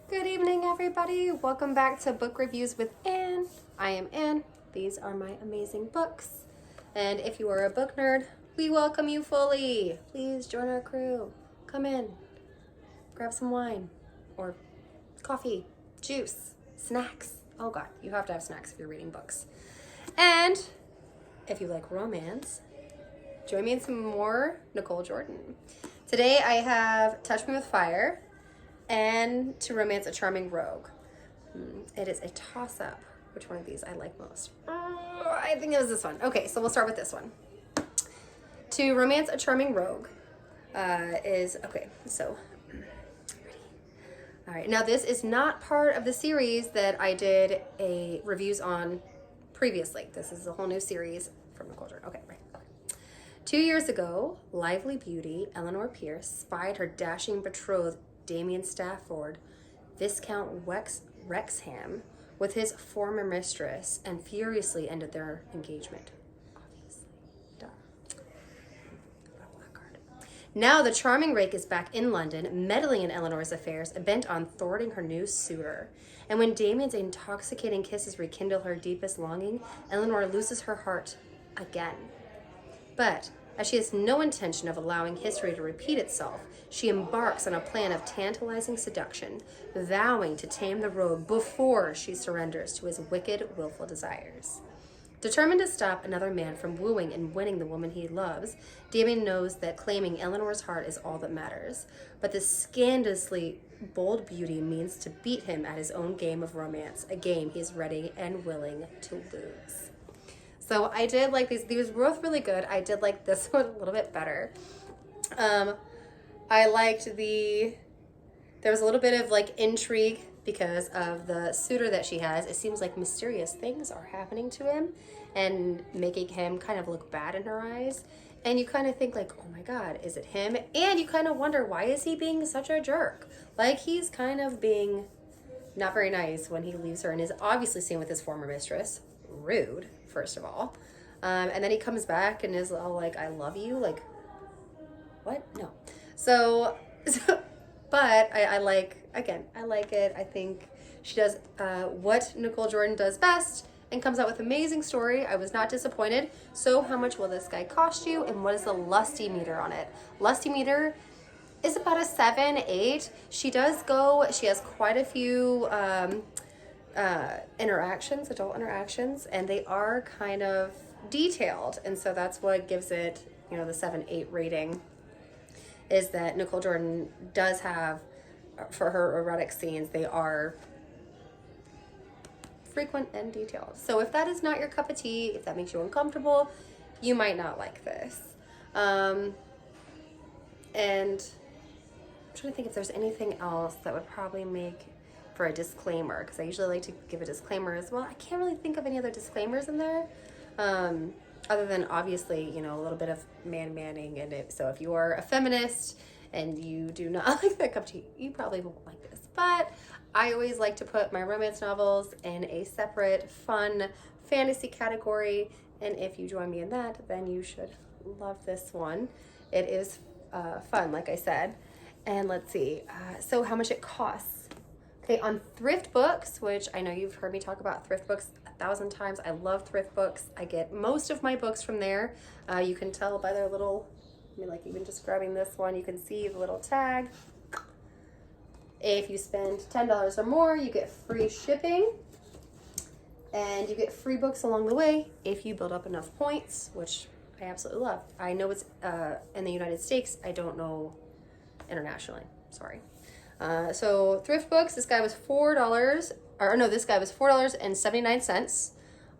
Good evening, everybody. Welcome back to Book Reviews with Anne. I am Anne. These are my amazing books. And if you are a book nerd, we welcome you fully. Please join our crew. Come in, grab some wine or coffee, juice, snacks. Oh God, you have to have snacks if you're reading books. And if you like romance, join me in some more Nicole Jordan. Today I have Touch Me With Fire and To Romance a Charming Rogue. It is a toss-up. Which one of these I like most? I think it was this one. Okay, so we'll start with this one. To Romance a Charming Rogue okay, so ready. All right, now this is not part of the series that I did a reviews on previously. This is a whole new series from Nicole Jordan. Okay, right. Okay. 2 years ago, lively beauty Eleanor Pierce spied her dashing betrothed Damien Stafford, Viscount Wrexham, with his former mistress and furiously ended their engagement. Obviously. Duh. Now the charming rake is back in London, meddling in Eleanor's affairs, bent on thwarting her new suitor. And when Damien's intoxicating kisses rekindle her deepest longing, Eleanor loses her heart again. But as she has no intention of allowing history to repeat itself, she embarks on a plan of tantalizing seduction, vowing to tame the rogue before she surrenders to his wicked, willful desires. Determined to stop another man from wooing and winning the woman he loves, Damien knows that claiming Eleanor's heart is all that matters. But this scandalously bold beauty means to beat him at his own game of romance, a game he is ready and willing to lose. So I did like these. These were both really good. I did like this one a little bit better. I liked there was a little bit of like intrigue because of the suitor that she has. It seems like mysterious things are happening to him and making him kind of look bad in her eyes. And you kind of think like, oh my God, is it him? And you kind of wonder, why is he being such a jerk? Like he's kind of being not very nice when he leaves her and is obviously seen with his former mistress. Rude, first of all. And then he comes back and is all like, I love you. Like, what? No. So but I like it. I think she does what Nicole Jordan does best and comes out with an amazing story. I was not disappointed. So how much will this guy cost you? And what is the lusty meter on it? Lusty meter is about a 7, 8. She has quite a few adult interactions, and they are kind of detailed. And so that's what gives it, the 7, 8 rating. Is that Nicole Jordan does have, for her erotic scenes, they are frequent and detailed. So if that is not your cup of tea, if that makes you uncomfortable, you might not like this. And I'm trying to think if there's anything else that would probably make for a disclaimer, because I usually like to give a disclaimer as well. I can't really think of any other disclaimers in there. Other than obviously, a little bit of manning and it. So if you are a feminist and you do not like that cup of tea, you probably won't like this. But I always like to put my romance novels in a separate, fun fantasy category. And if you join me in that, then you should love this one. It is fun, like I said. And let's see. So how much it costs. Okay, on Thrift Books, which I know you've heard me talk about Thrift Books 1,000 times. I love Thrift Books. I get most of my books from there. You can tell by their little, even just grabbing this one, you can see the little tag. If you spend $10 or more, you get free shipping. And you get free books along the way if you build up enough points, which I absolutely love. I know it's in the United States. I don't know internationally. Sorry. So Thrift Books, this guy was $4.79.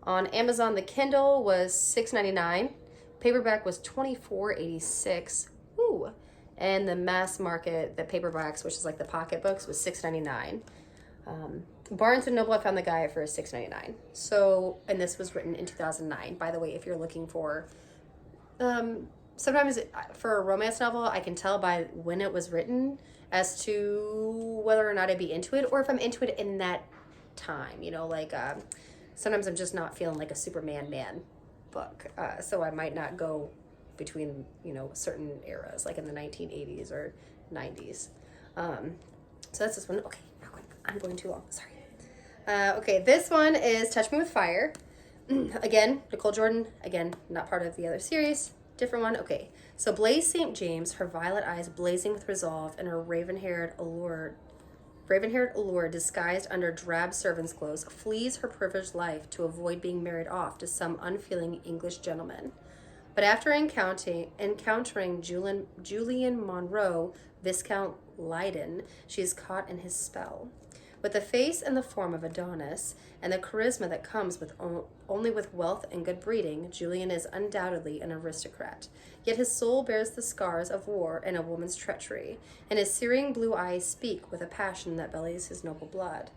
On Amazon, the Kindle was $6.99. Paperback was $24.86. Ooh. And the mass market, the paperbacks, which is like the pocket books, was $6.99. Barnes & Noble, I found the guy for $6.99. So, and this was written in 2009. By the way, if you're looking for, sometimes for a romance novel, I can tell by when it was written as to whether or not I'd be into it, or if I'm into it in that time, sometimes I'm just not feeling like a Superman man book. So I might not go between, certain eras, like in the 1980s or 90s. So that's this one. Okay, now I'm going too long. Sorry. Okay, this one is Touch Me With Fire. Again, Nicole Jordan. Again, not part of the other series. Different one. Okay, so Blaze St. James, her violet eyes blazing with resolve, and her raven-haired allure disguised under drab servant's clothes, flees her privileged life to avoid being married off to some unfeeling English gentleman. But after encountering Julian Monroe, Viscount Leyden, she is caught in his spell. With the face and the form of Adonis, and the charisma that comes with only with wealth and good breeding, Julian is undoubtedly an aristocrat. Yet his soul bears the scars of war and a woman's treachery, and his searing blue eyes speak with a passion that belies his noble blood.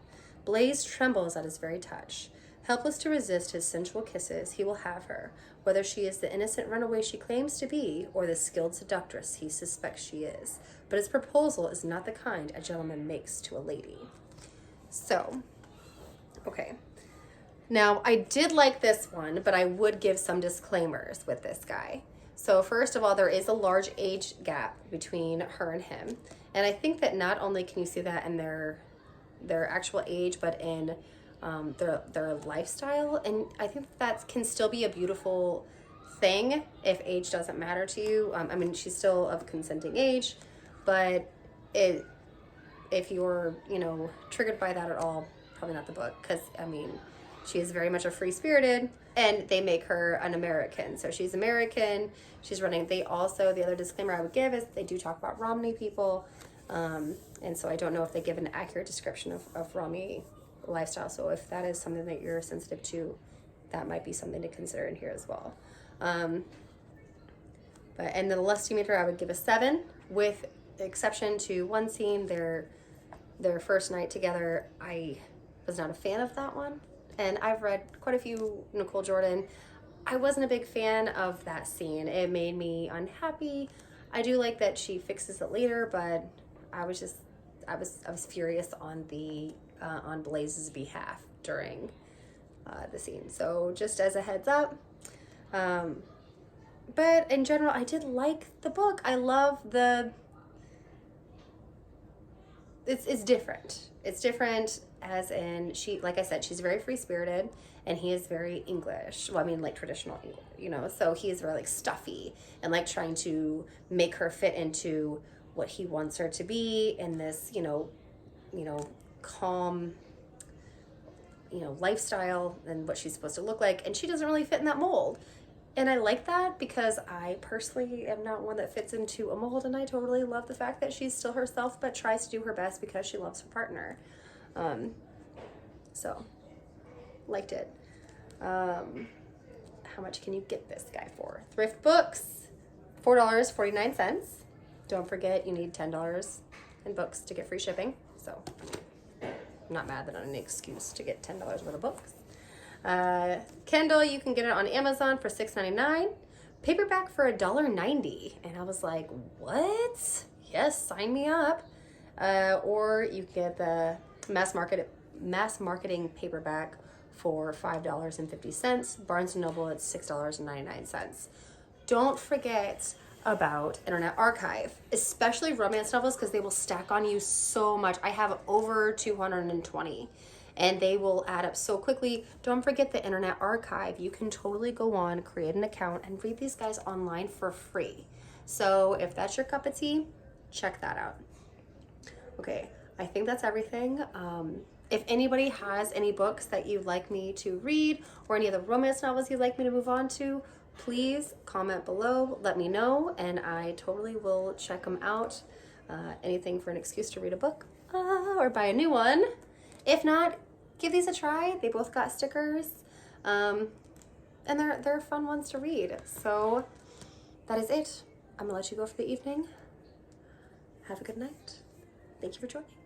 Blaze trembles at his very touch. Helpless to resist his sensual kisses, he will have her, whether she is the innocent runaway she claims to be, or the skilled seductress he suspects she is. But his proposal is not the kind a gentleman makes to a lady. So, okay. Now, I did like this one, but I would give some disclaimers with this guy. So, first of all, there is a large age gap between her and him. And I think that not only can you see that in their actual age, but in their lifestyle. And I think that can still be a beautiful thing if age doesn't matter to you. I mean, she's still of consenting age, but if you're, triggered by that at all, probably not the book, because, I mean, she is very much a free-spirited, and they make her an American. So she's American, she's running. The other disclaimer I would give is they do talk about Romney people, and so I don't know if they give an accurate description of Romney lifestyle. So if that is something that you're sensitive to, that might be something to consider in here as well. And the lustimeter, I would give a 7, with the exception to one scene, their first night together. I was not a fan of that one, and I've read quite a few Nicole Jordan. I wasn't a big fan of that scene. It made me unhappy. I do like that she fixes it later, but I was furious on Blaze's behalf during the scene. So just as a heads up. But in general, I did like the book. I love it's different. It's different as in like I said, she's very free-spirited, and he is very English. Well, I mean, like traditional English, so he is very like stuffy and like trying to make her fit into what he wants her to be in this, calm, lifestyle and what she's supposed to look like. And she doesn't really fit in that mold. And I like that because I personally am not one that fits into a mold, and I totally love the fact that she's still herself but tries to do her best because she loves her partner. So, liked it. How much can you get this guy for? Thrift Books, $4.49. Don't forget you need $10 in books to get free shipping. So, I'm not mad that I'm an excuse to get $10 worth of books. Kindle, you can get it on Amazon for $6.99. Paperback for $1.90. And I was like, what? Yes, sign me up. Or you can get the mass marketing paperback for $5.50. Barnes & Noble, it's $6.99. Don't forget about Internet Archive, especially romance novels, because they will stack on you so much. I have over 220. And they will add up so quickly. Don't forget the Internet Archive. You can totally go on, create an account, and read these guys online for free. So if that's your cup of tea, check that out. Okay, I think that's everything. If anybody has any books that you'd like me to read, or any other romance novels you'd like me to move on to, please comment below, let me know, and I totally will check them out. Anything for an excuse to read a book or buy a new one. If not, give these a try. They both got stickers, and they're fun ones to read. So that is it. I'm gonna let you go for the evening. Have a good night. Thank you for joining.